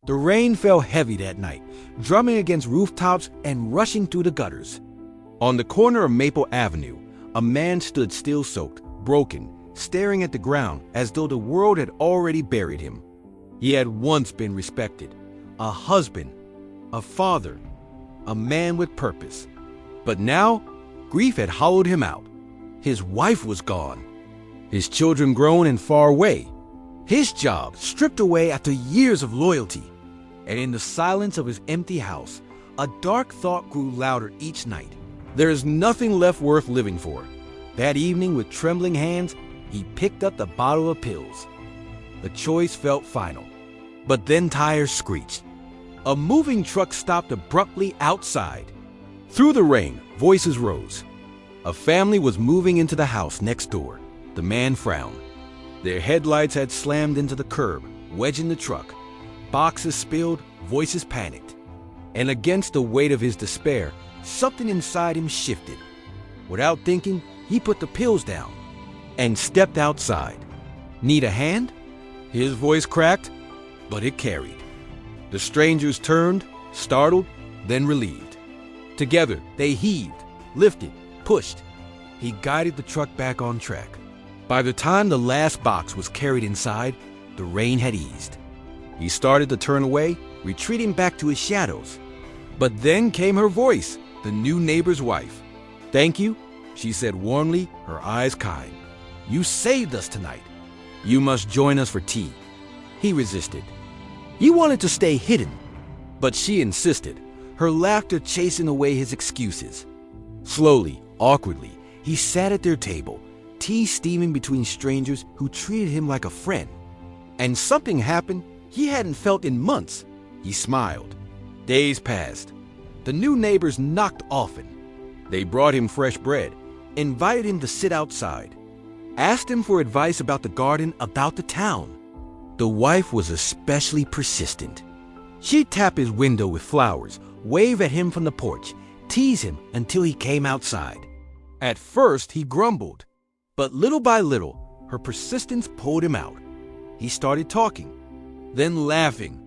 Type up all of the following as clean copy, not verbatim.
The rain fell heavy that night, drumming against rooftops and rushing through the gutters. On the corner of Maple Avenue, a man stood still soaked, broken, staring at the ground as though the world had already buried him. He had once been respected, a husband, a father, a man with purpose. But now, grief had hollowed him out. His wife was gone, his children grown and far away, his job stripped away after years of loyalty. And in the silence of his empty house, a dark thought grew louder each night. There is nothing left worth living for. That evening, with trembling hands, he picked up the bottle of pills. The choice felt final. But then tires screeched. A moving truck stopped abruptly outside. Through the rain, voices rose. A family was moving into the house next door. The man frowned. Their headlights had slammed into the curb, wedging the truck. Boxes spilled, voices panicked. And against the weight of his despair, something inside him shifted. Without thinking, he put the pills down and stepped outside. Need a hand? His voice cracked, but it carried. The strangers turned, startled, then relieved. Together, they heaved, lifted, pushed. He guided the truck back on track. By the time the last box was carried inside, the rain had eased. He started to turn away, retreating back to his shadows. But then came her voice, the new neighbor's wife. "Thank you," she said warmly, her eyes kind. "You saved us tonight. You must join us for tea." He resisted. He wanted to stay hidden, but she insisted, her laughter chasing away his excuses. Slowly, awkwardly, he sat at their table, tea steaming between strangers who treated him like a friend. And something happened he hadn't felt in months. He smiled. Days passed. The new neighbors knocked often. They brought him fresh bread, invited him to sit outside, asked him for advice about the garden, about the town. The wife was especially persistent. She'd tap his window with flowers, wave at him from the porch, tease him until he came outside. At first, he grumbled, but little by little, her persistence pulled him out. He started talking, then laughing,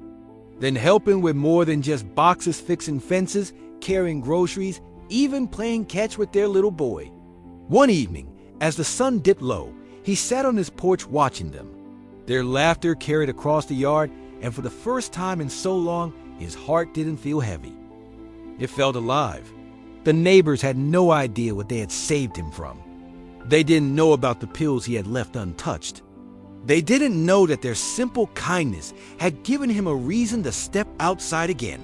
then helping with more than just boxes, fixing fences, carrying groceries, even playing catch with their little boy. One evening, as the sun dipped low, he sat on his porch watching them. Their laughter carried across the yard, and for the first time in so long, his heart didn't feel heavy. It felt alive. The neighbors had no idea what they had saved him from. They didn't know about the pills he had left untouched. They didn't know that their simple kindness had given him a reason to step outside again.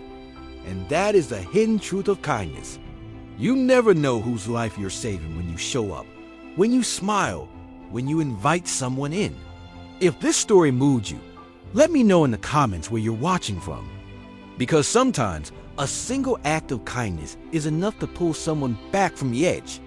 And that is the hidden truth of kindness. You never know whose life you're saving when you show up, when you smile, when you invite someone in. If this story moved you, let me know in the comments where you're watching from. Because sometimes a single act of kindness is enough to pull someone back from the edge.